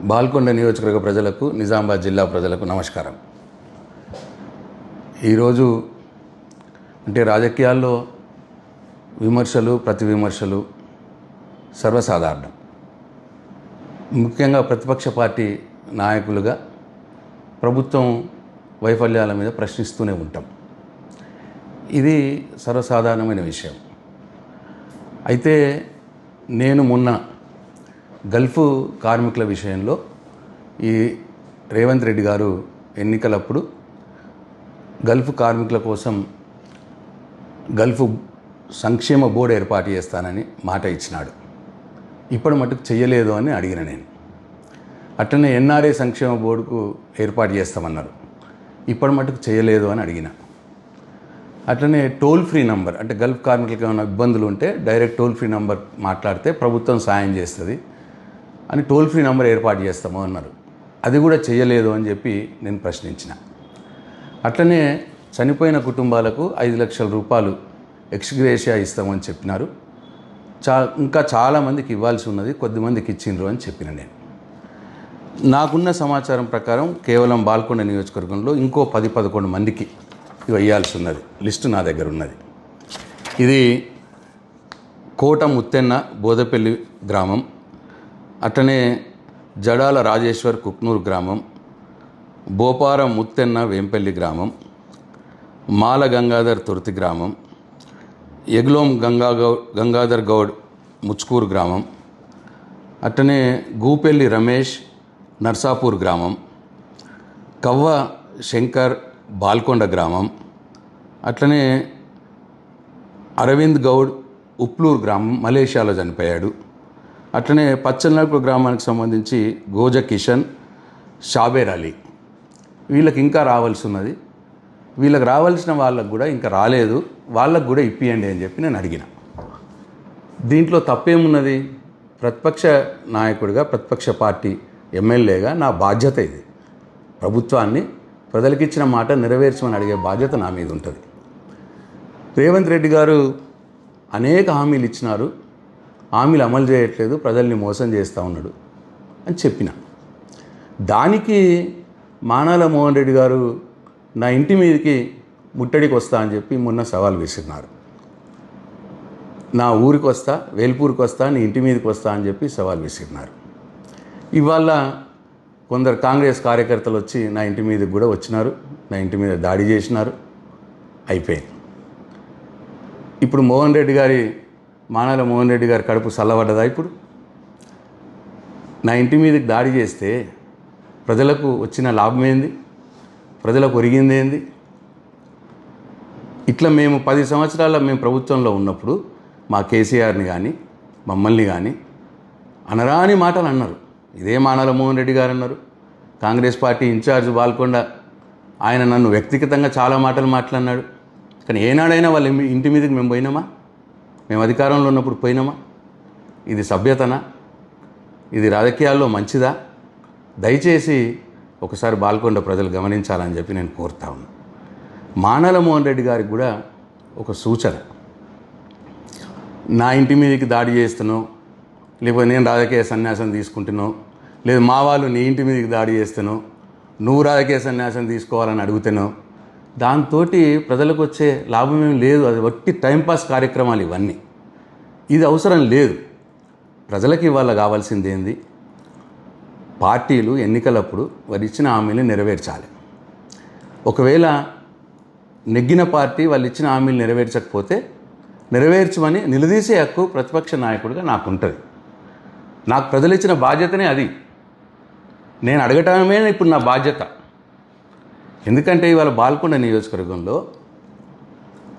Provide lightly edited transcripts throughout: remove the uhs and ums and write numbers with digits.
బాల్కొండ నియోజకవర్గ ప్రజలకు, నిజామాబాద్ జిల్లా ప్రజలకు నమస్కారం. ఈరోజు అంటే రాజకీయాల్లో విమర్శలు, ప్రతి విమర్శలు సర్వసాధారణం. ముఖ్యంగా ప్రతిపక్ష పార్టీ నాయకులుగా ప్రభుత్వం వైఫల్యాల మీద ప్రశ్నిస్తూనే ఉంటాం. ఇది సర్వసాధారణమైన విషయం. అయితే నేను మొన్న గల్ఫ్ కార్మికుల విషయంలో ఈ రేవంత్ రెడ్డి గారు ఎన్నికలప్పుడు గల్ఫ్ కార్మికుల కోసం గల్ఫ్ సంక్షేమ బోర్డు ఏర్పాటు చేస్తానని మాట ఇచ్చినాడు. ఇప్పుడు మటుకు చెయ్యలేదు అని అడిగిన నేను. అట్లనే ఎన్ఆర్ఏ సంక్షేమ బోర్డుకు ఏర్పాటు చేస్తామన్నారు. ఇప్పుడు మటుకు చేయలేదు అని అడిగిన. అట్లనే టోల్ ఫ్రీ నంబర్, అంటే గల్ఫ్ కార్మికులకు ఏమైనా ఇబ్బందులు ఉంటే డైరెక్ట్ టోల్ ఫ్రీ నంబర్ మాట్లాడితే ప్రభుత్వం సాయం చేస్తుంది అని టోల్ ఫ్రీ నంబర్ ఏర్పాటు చేస్తాము అన్నారు. అది కూడా చేయలేదు అని చెప్పి నేను ప్రశ్నించిన. అట్లనే చనిపోయిన కుటుంబాలకు 5 లక్షల రూపాయలు ఎక్స్గ్రేషియా ఇస్తామని చెప్పినారు. ఇంకా చాలామందికి ఇవ్వాల్సి ఉన్నది, కొద్దిమందికి ఇచ్చిండ్రు అని చెప్పిన నేను. నాకున్న సమాచారం ప్రకారం కేవలం బాల్కొండ నియోజకవర్గంలో ఇంకో 10-11 మందికి ఇవ్వాల్సి ఉన్నది. లిస్టు నా దగ్గర ఉన్నది. ఇది కోట ముత్తెన్న బోదపల్లి గ్రామం, అట్లనే జడాల రాజేశ్వర్ కుక్నూరు గ్రామం, బోపారం ముత్తెన్న వేంపల్లి గ్రామం, మాల గంగాధర్ తుర్తి గ్రామం, ఎగ్లోం గంగాధర్ గౌడ్ ముచ్కూరు గ్రామం, అట్లనే గూపెల్లి రమేష్ నర్సాపూర్ గ్రామం, కవ్వ శంకర్ బాల్కొండ గ్రామం, అట్లనే అరవింద్ గౌడ్ ఉప్లూరు గ్రామం మలేషియాలో చనిపోయాడు. అట్లనే పచ్చనల్పూర్ గ్రామానికి సంబంధించి గోజ కిషన్, షాబేర్ అలీ. వీళ్ళకి ఇంకా రావాల్సి ఉన్నది. వీళ్ళకి రావాల్సిన వాళ్ళకు కూడా ఇంకా రాలేదు, వాళ్ళకు కూడా ఇప్పియండి అని చెప్పి నేను అడిగిన. దీంట్లో తప్పేమున్నది? ప్రతిపక్ష నాయకుడిగా, ప్రతిపక్ష పార్టీ ఎమ్మెల్యేగా నా బాధ్యత ఇది. ప్రభుత్వాన్ని ప్రజలకు ఇచ్చిన మాట నెరవేర్చమని అడిగే బాధ్యత నా మీద ఉంటుంది. రేవంత్ రెడ్డి గారు అనేక హామీలు ఇచ్చినారు, హామీలు అమలు చేయట్లేదు, ప్రజల్ని మోసం చేస్తూ ఉన్నాడు అని చెప్పిన. దానికి మానాల మోహన్ రెడ్డి గారు నా ఇంటి మీదకి ముట్టడికి వస్తా అని చెప్పి మొన్న సవాల్ విసిరినారు. నా ఊరికి వస్తా, వేల్పూర్కి వస్తా, నీ ఇంటి మీదకి వస్తా అని చెప్పి సవాల్ విసిరినారు. ఇవాళ కొందరు కాంగ్రెస్ కార్యకర్తలు వచ్చి నా ఇంటి మీదకి కూడా వచ్చినారు, నా ఇంటి మీద దాడి చేసినారు. అయిపోయింది. ఇప్పుడు మానాల మోహన్ రెడ్డి గారి కడుపు చల్లబడ్డదా? ఇప్పుడు నా ఇంటి మీదకి దాడి చేస్తే ప్రజలకు వచ్చిన లాభం ఏంది? ప్రజలకు ఒరిగింది ఏంది? ఇట్లా మేము 10 సంవత్సరాల మేము ప్రభుత్వంలో ఉన్నప్పుడు మా కేసీఆర్ని కానీ మమ్మల్ని కానీ అనరాని మాటలు అన్నారు. ఇదే మానాల మోహన్ రెడ్డి గారు అన్నారు. కాంగ్రెస్ పార్టీ ఇన్ఛార్జ్ బాల్కొండ ఆయన నన్ను వ్యక్తిగతంగా చాలా మాటలు మాట్లాడినాడు. కానీ ఏనాడైనా వాళ్ళ ఇంటి మీదకి మేము పోయినామా? మేము అధికారంలో ఉన్నప్పుడు పోయినామా? ఇది సభ్యతనా? ఇది రాజకీయాల్లో మంచిదా? దయచేసి ఒకసారి బాల్కొండ ప్రజలు గమనించాలని చెప్పి నేను కోరుతా ఉన్నాను. మానాల మోహన్ రెడ్డి గారికి కూడా ఒక సూచన. నా ఇంటి మీదకి దాడి చేస్తున్నావు, లేకపోతే నేను రాజకీయ సన్యాసం తీసుకుంటున్నావు, లేదు మా వాళ్ళు నీ ఇంటి మీదకి దాడి చేస్తున్నావు, నువ్వు రాజకీయ సన్యాసం తీసుకోవాలని అడుగుతున్నావు, దాంతో ప్రజలకు వచ్చే లాభం ఏమి లేదు. అది వట్టి టైంపాస్ కార్యక్రమాలు ఇవన్నీ. ఇది అవసరం లేదు. ప్రజలకి ఇవాళ కావాల్సింది ఏంది? పార్టీలు ఎన్నికలప్పుడు వారు ఇచ్చిన హామీలు నెరవేర్చాలి. ఒకవేళ నెగ్గిన పార్టీ వాళ్ళు ఇచ్చిన హామీలు నెరవేర్చకపోతే నెరవేర్చమని నిలదీసే హక్కు ప్రతిపక్ష నాయకుడిగా నాకు ఉంటుంది. నాకు ప్రజలు ఇచ్చిన బాధ్యతనే అది. నేను అడగటమే ఇప్పుడు నా బాధ్యత. ఎందుకంటే ఇవాళ బాల్కొండ నియోజకవర్గంలో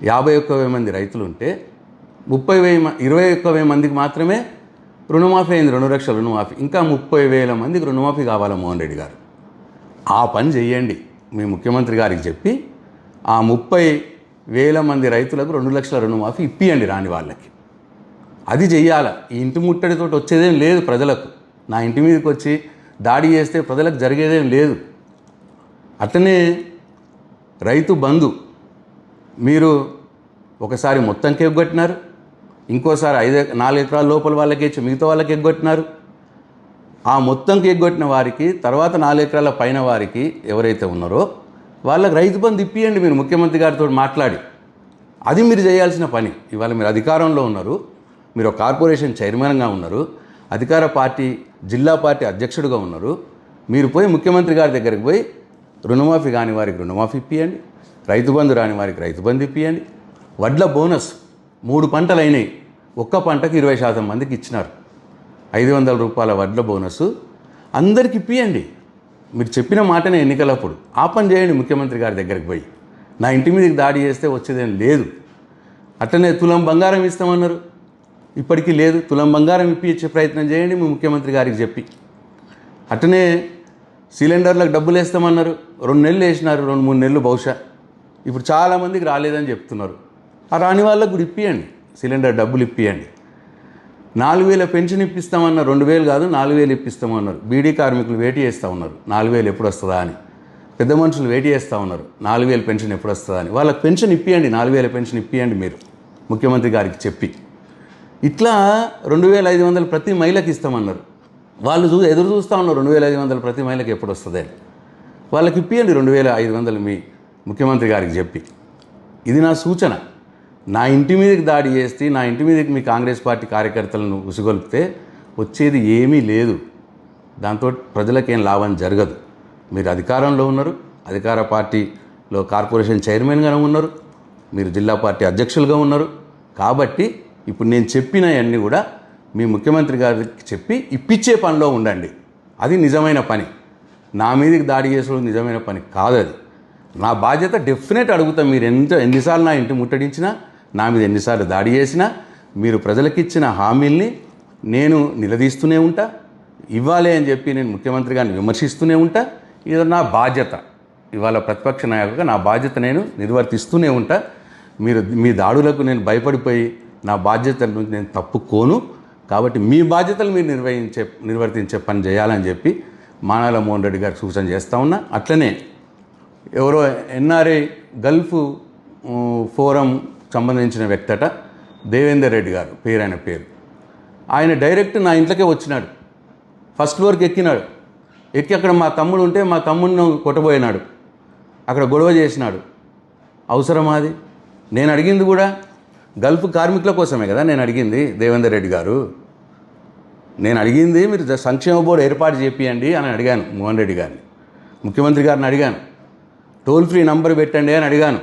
51,000 మంది రైతులు ఉంటే 21,000 మందికి మాత్రమే రుణమాఫీ అయింది. 2 లక్షల రుణమాఫీ. ఇంకా 30,000 మందికి రుణమాఫీ కావాలి. మోహన్ రెడ్డి గారు ఆ పని చెయ్యండి. మీ ముఖ్యమంత్రి గారికి చెప్పి ఆ 30,000 మంది రైతులకు 2 లక్షల రుణమాఫీ ఇప్పియండి రాని వాళ్ళకి. అది చెయ్యాలి. ఈ ఇంటి ముట్టడితో వచ్చేదేం లేదు ప్రజలకు. నా ఇంటి మీదకి వచ్చి దాడి చేస్తే ప్రజలకు జరిగేదేం లేదు. అట్లనే రైతు బంధు మీరు ఒకసారి మొత్తంకి ఎగ్గొట్టినారు, ఇంకోసారి 4 ఎకరాల లోపల వాళ్ళకి ఇచ్చి మిగతా వాళ్ళకి ఎగ్గొట్టినారు. ఆ మొత్తంకి ఎగ్గొట్టిన వారికి తర్వాత 4 ఎకరాల పైన వారికి ఎవరైతే ఉన్నారో వాళ్ళకి రైతు బంధు ఇప్పియండి మీరు ముఖ్యమంత్రి గారితో మాట్లాడి. అది మీరు చేయాల్సిన పని. ఇవాళ మీరు అధికారంలో ఉన్నారు, మీరు ఒక కార్పొరేషన్ చైర్మన్గా ఉన్నారు, అధికార పార్టీ జిల్లా పార్టీ అధ్యక్షుడిగా ఉన్నారు. మీరు పోయి ముఖ్యమంత్రి గారి దగ్గరికి పోయి రుణమాఫీ కాని వారికి రుణమాఫీ ఇప్పియండి, రైతు బంధు రాని వారికి రైతు బంధు ఇప్పియండి, వడ్ల బోనస్ 3 పంటలు అయినాయి, ఒక్క పంటకు 20% మందికి ఇచ్చినారు. 500 రూపాయల వడ్ల బోనస్ అందరికి ఇప్పియండి. మీరు చెప్పిన మాటనే ఎన్నికలప్పుడు ఆ పని చేయండి. ముఖ్యమంత్రి గారి దగ్గరికి పోయి నా ఇంటి మీదకి దాడి చేస్తే వచ్చేదేం లేదు. అట్లనే తులం బంగారం ఇస్తామన్నారు, ఇప్పటికీ లేదు. తులం బంగారం ఇప్పించే ప్రయత్నం చేయండి మీ ముఖ్యమంత్రి గారికి చెప్పి. అట్లనే సిలిండర్లకు డబ్బులు వేస్తామన్నారు, 2 నెలలు వేసినారు, 2-3 నెలలు బహుశా. ఇప్పుడు చాలామందికి రాలేదని చెప్తున్నారు. ఆ రాని వాళ్ళకు కూడా ఇప్పియండి, సిలిండర్ డబ్బులు ఇప్పియండి. 4,000 పెన్షన్ ఇప్పిస్తామన్నారు, 2,000 కాదు 4,000 ఇప్పిస్తామన్నారు. బీడీ కార్మికులు వేటి చేస్తూ ఉన్నారు 4,000 ఎప్పుడు వస్తుందా అని. పెద్ద మనుషులు వేటి చేస్తూ ఉన్నారు 4,000 పెన్షన్ ఎప్పుడు వస్తుందా అని. వాళ్ళకి పెన్షన్ ఇప్పియండి, 4,000 పెన్షన్ ఇప్పియండి మీరు ముఖ్యమంత్రి గారికి చెప్పి. ఇట్లా 2,500 ప్రతి మహిళకి ఇస్తామన్నారు. వాళ్ళు ఎదురు చూస్తూ ఉన్నారు 2,500 ప్రతి మహిళకి ఎప్పుడు వస్తుంది అని. వాళ్ళకి ఇప్పియండి 2,500 మీ ముఖ్యమంత్రి గారికి చెప్పి. ఇది నా సూచన. నా ఇంటి మీదకి దాడి చేస్తే, నా ఇంటి మీదకి మీ కాంగ్రెస్ పార్టీ కార్యకర్తలను ఉసిగొల్పితే వచ్చేది ఏమీ లేదు. దాంతో ప్రజలకేం లాభం జరగదు. మీరు అధికారంలో ఉన్నారు, అధికార పార్టీలో కార్పొరేషన్ చైర్మన్గా ఉన్నారు, మీరు జిల్లా పార్టీ అధ్యక్షులుగా ఉన్నారు. కాబట్టి ఇప్పుడు నేను చెప్పినవన్నీ కూడా మీ ముఖ్యమంత్రి గారికి చెప్పి ఇప్పించే పనిలో ఉండండి. అది నిజమైన పని. నా మీదకి దాడి చేసుకోవడం నిజమైన పని కాదు. అది నా బాధ్యత. డెఫినెట్ అడుగుతా. మీరు ఎన్నిసార్లు నా ఇంటి ముట్టడించినా, నా మీద ఎన్నిసార్లు దాడి చేసినా, మీరు ప్రజలకు ఇచ్చిన హామీల్ని నేను నిలదీస్తూనే ఉంటా. ఇవ్వాలి అని చెప్పి నేను ముఖ్యమంత్రి గారిని విమర్శిస్తూనే ఉంటా. ఇది నా బాధ్యత. ఇవాళ ప్రతిపక్ష నాయకుడిగా నా బాధ్యత నేను నిర్వర్తిస్తూనే ఉంటా. మీ దాడులకు నేను భయపడిపోయి నా బాధ్యతల నుంచి నేను తప్పుకోను. కాబట్టి మీ బాధ్యతలు మీరు నిర్వర్తించే పని చేయాలని చెప్పి మానాల మోహన్ రెడ్డి గారికి సూచన చేస్తూ ఉన్నా. అట్లనే ఎవరో ఎన్ఆర్ఐ గల్ఫ్ ఫోరం సంబంధించిన వ్యక్తట దేవేందర్ రెడ్డి గారు ఆయన పేరు. ఆయన డైరెక్ట్ నా ఇంట్లోకే వచ్చినాడు. ఫస్ట్ ఫ్లోర్కి ఎక్కినాడు. ఎక్కి అక్కడ మా తమ్ముడు ఉంటే మా తమ్ముడిని కొట్టబోయినాడు. అక్కడ గొడవ చేసినాడు. అవసరమా అది? నేను అడిగింది కూడా గల్ఫ్ కార్మికుల కోసమే కదా నేను అడిగింది. దేవేందర్ రెడ్డి గారు, నేను అడిగింది మీరు సంక్షేమ బోర్డు ఏర్పాటు చేపియండి అని అడిగాను మోహన్ రెడ్డి గారిని. ముఖ్యమంత్రి గారిని అడిగాను. టోల్ ఫ్రీ నంబర్ పెట్టండి అని అడిగాను.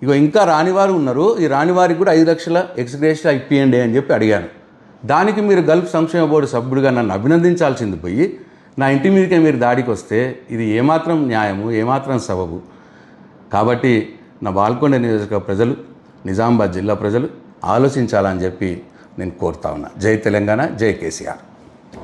ఇగో ఇంకా రానివారు ఉన్నారు, ఈ రానివారికి కూడా 5 లక్షల ఎక్స్గ్రేషియా ఇప్పియండి అని చెప్పి అడిగాను. దానికి మీరు గల్ఫ్ సంక్షేమ బోర్డు సభ్యుడిగా నన్ను అభినందించాల్సింది పోయి నా ఇంటి మీదకే మీరు దాడికి వస్తే ఇది ఏమాత్రం న్యాయము, ఏమాత్రం సబబు? కాబట్టి నా బాల్కొండ నియోజక ప్రజలు, నిజామాబాద్ జిల్లా ప్రజలు ఆలోచించాలని చెప్పి నేను కోరుతా ఉన్నా. జై తెలంగాణ, జై కేసీఆర్.